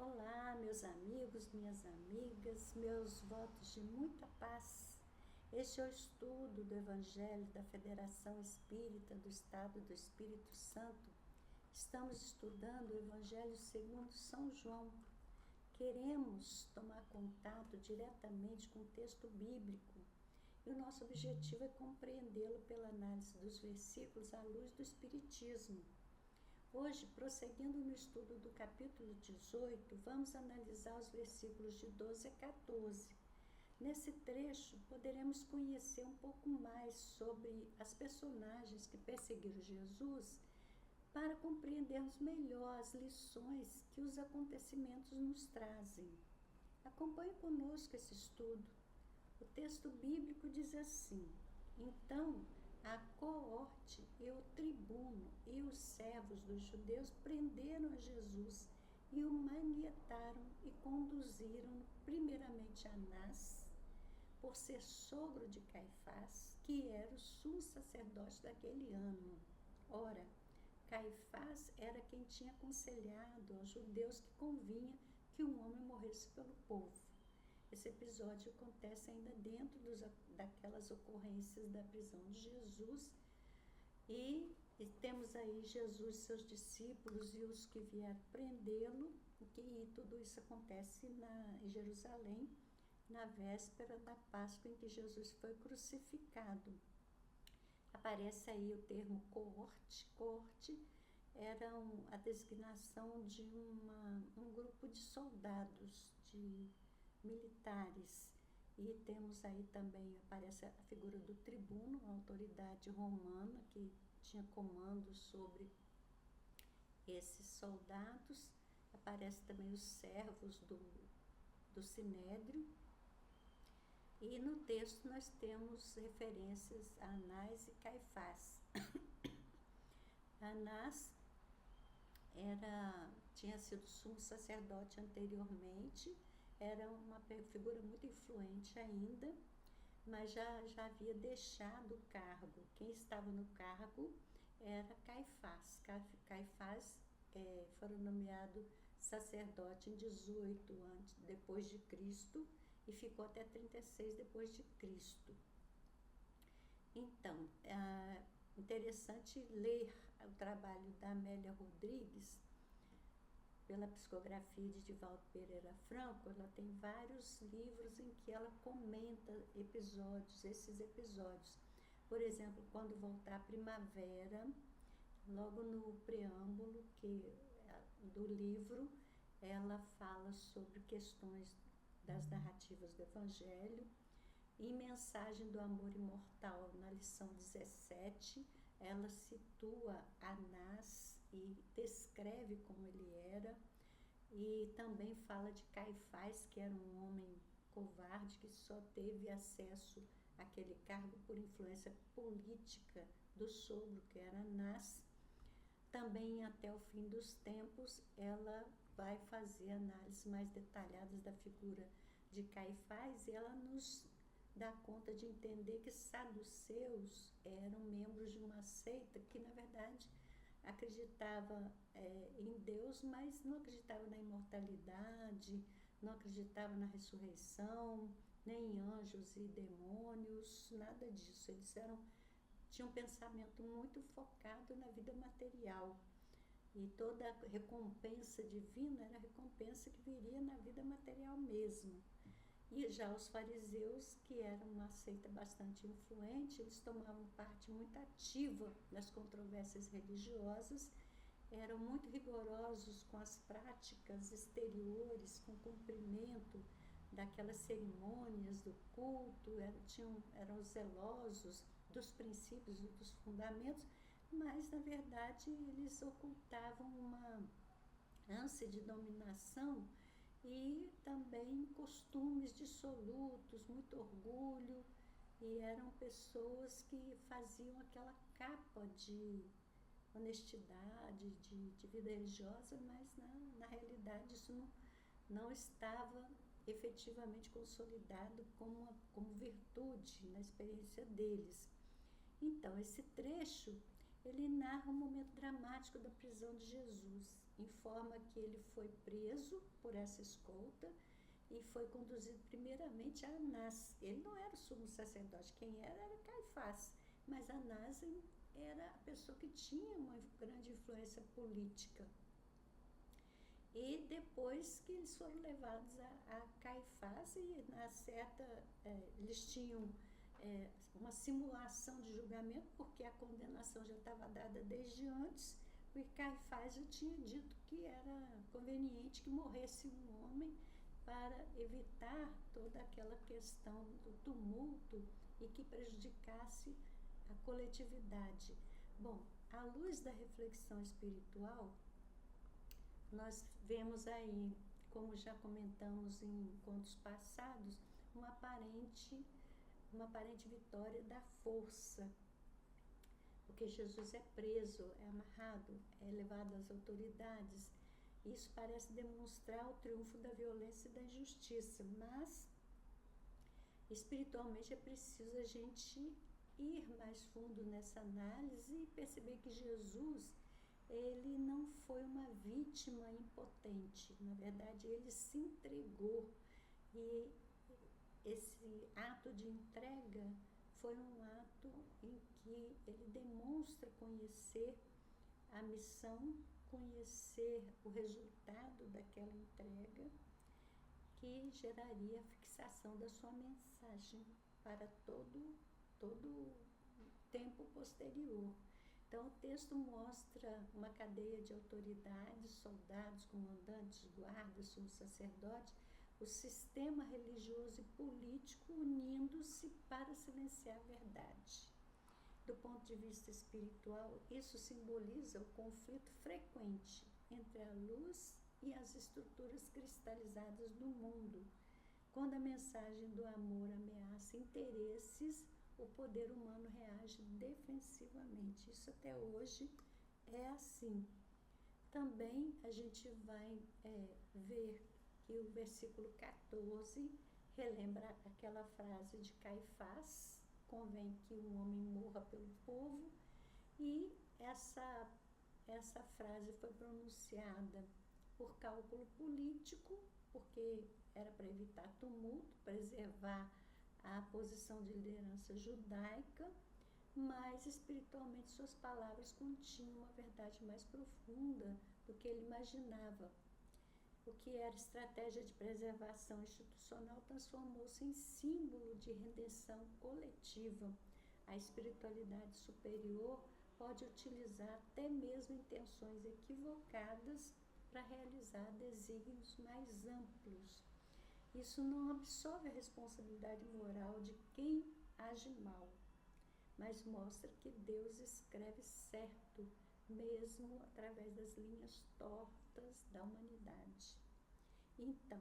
Olá, meus amigos, minhas amigas, meus votos de muita paz. Este é o estudo do Evangelho da Federação Espírita do Estado do Espírito Santo. Estamos estudando o Evangelho segundo São João. Queremos tomar contato diretamente com o texto bíblico e o nosso objetivo é compreendê-lo pela análise dos versículos à luz do Espiritismo. Hoje, prosseguindo no estudo do capítulo 18, vamos analisar os versículos de 12 a 14. Nesse trecho, poderemos conhecer um pouco mais sobre as personagens que perseguiram Jesus para compreendermos melhor as lições que os acontecimentos nos trazem. Acompanhe conosco esse estudo. O texto bíblico diz assim: Então, a coorte e o tribuno e os servos dos judeus prenderam a Jesus e o manietaram e conduziram primeiramente a Anás, por ser sogro de Caifás, que era o sumo sacerdote daquele ano. Ora, Caifás era quem tinha aconselhado aos judeus que convinha que um homem morresse pelo povo. Esse episódio acontece ainda dentro daquelas ocorrências da prisão de Jesus e temos aí Jesus, seus discípulos e os que vieram prendê-lo, e tudo isso acontece em Jerusalém, na véspera da Páscoa em que Jesus foi crucificado. Aparece aí o termo coorte. Coorte era a designação de um grupo de soldados, de militares, e temos aí também, aparece a figura do tribuno, uma autoridade romana que tinha comando sobre esses soldados. Aparece também os servos do Sinédrio, e no texto nós temos referências a Anás e Caifás. Anás tinha sido sumo sacerdote anteriormente, era uma figura muito influente ainda, mas já havia deixado o cargo. Quem estava no cargo era Caifás. Caifás foi nomeado sacerdote em 18 depois de Cristo e ficou até 36 depois de Cristo. Então, é interessante ler o trabalho da Amélia Rodrigues, pela psicografia de Divaldo Pereira Franco. Ela tem vários livros em que ela comenta esses episódios. Por exemplo, Quando Voltar a Primavera, logo no preâmbulo do livro, ela fala sobre questões das narrativas do Evangelho. Em Mensagem do Amor Imortal, na lição 17, ela situa Anás e descreve como ele era, e também fala de Caifás, que era um homem covarde que só teve acesso àquele cargo por influência política do sogro, que era Anás. Também, Até o Fim dos Tempos, ela vai fazer análises mais detalhadas da figura de Caifás, e ela nos dá conta de entender que saduceus eram membros de uma seita que, na verdade, acreditava em Deus, mas não acreditava na imortalidade, não acreditava na ressurreição, nem em anjos e demônios, nada disso. Eles tinham um pensamento muito focado na vida material, e toda a recompensa divina era a recompensa que viria na vida material mesmo. E já os fariseus, que eram uma seita bastante influente, eles tomavam parte muito ativa nas controvérsias religiosas, eram muito rigorosos com as práticas exteriores, com o cumprimento daquelas cerimônias do culto, eram zelosos dos princípios e dos fundamentos, mas, na verdade, eles ocultavam uma ânsia de dominação e também costumes dissolutos, muito orgulho, e eram pessoas que faziam aquela capa de honestidade, de vida religiosa, mas na realidade isso não estava efetivamente consolidado como virtude na experiência deles. Então, esse trecho ele narra um momento dramático da prisão de Jesus. Informa que ele foi preso por essa escolta e foi conduzido primeiramente a Anás. Ele não era o sumo sacerdote, quem era Caifás, mas Anás era a pessoa que tinha uma grande influência política. E depois que eles foram levados a Caifás, e na certa, eles tinham uma simulação de julgamento, porque a condenação já estava dada desde antes, porque Caifás já tinha dito que era conveniente que morresse um homem para evitar toda aquela questão do tumulto e que prejudicasse a coletividade. Bom, à luz da reflexão espiritual, nós vemos aí, como já comentamos em encontros passados, uma aparente vitória da força, porque Jesus é preso, é amarrado, é levado às autoridades. Isso parece demonstrar o triunfo da violência e da injustiça, mas espiritualmente é preciso a gente ir mais fundo nessa análise e perceber que Jesus, ele não foi uma vítima impotente. Na verdade, ele se entregou, e esse ato de entrega foi um ato em que ele demonstra conhecer a missão, conhecer o resultado daquela entrega, que geraria a fixação da sua mensagem para todo o tempo posterior. Então, o texto mostra uma cadeia de autoridades, soldados, comandantes, guardas, sumos sacerdotes, o sistema religioso e político unindo-se para silenciar a verdade. Do ponto de vista espiritual, isso simboliza o conflito frequente entre a luz e as estruturas cristalizadas do mundo. Quando a mensagem do amor ameaça interesses, o poder humano reage defensivamente. Isso até hoje é assim. Também a gente vai ver que o versículo 14 relembra aquela frase de Caifás: convém que um homem morra pelo povo, e essa frase foi pronunciada por cálculo político, porque era para evitar tumulto, preservar a posição de liderança judaica, mas espiritualmente suas palavras continham uma verdade mais profunda do que ele imaginava. O que era estratégia de preservação institucional transformou-se em símbolo de redenção coletiva. A espiritualidade superior pode utilizar até mesmo intenções equivocadas para realizar desígnios mais amplos. Isso não absolve a responsabilidade moral de quem age mal, mas mostra que Deus escreve certo, mesmo através das linhas tortas da humanidade. Então,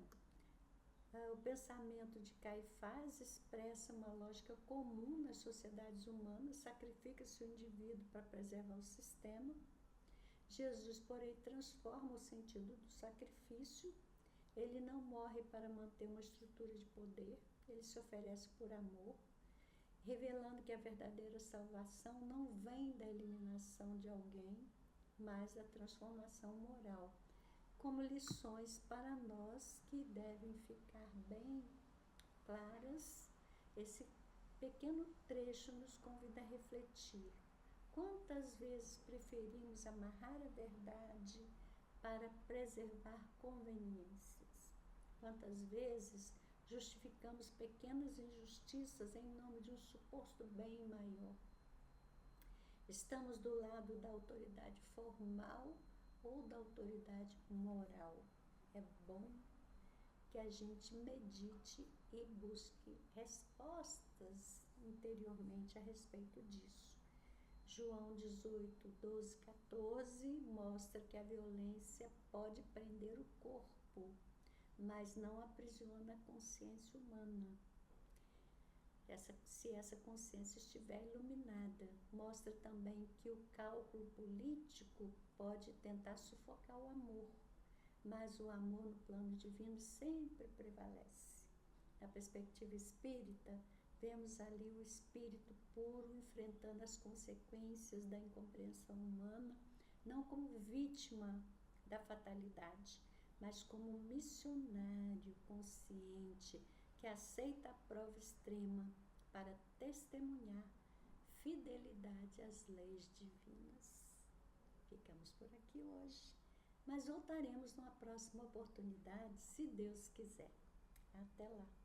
o pensamento de Caifás expressa uma lógica comum nas sociedades humanas: sacrifica-se o indivíduo para preservar o sistema. Jesus, porém, transforma o sentido do sacrifício. Ele não morre para manter uma estrutura de poder, ele se oferece por amor, revelando que a verdadeira salvação não vem da eliminação de alguém, mas da transformação moral. Como lições para nós que devem ficar bem claras, esse pequeno trecho nos convida a refletir. Quantas vezes preferimos amarrar a verdade para preservar conveniências? Quantas vezes justificamos pequenas injustiças em nome de um suposto bem maior? Estamos do lado da autoridade formal ou da autoridade moral? É bom que a gente medite e busque respostas interiormente a respeito disso. João 18, 12, 14 mostra que a violência pode prender o corpo, mas não aprisiona a consciência humana. Se essa consciência estiver iluminada. Mostra também que o cálculo político pode tentar sufocar o amor, mas o amor no plano divino sempre prevalece. Na perspectiva espírita, Vemos ali o espírito puro enfrentando as consequências da incompreensão humana, não como vítima da fatalidade, mas como missionário consciente que aceita a prova extrema para testemunhar fidelidade às leis divinas. Ficamos por aqui hoje, mas voltaremos numa próxima oportunidade, se Deus quiser. Até lá!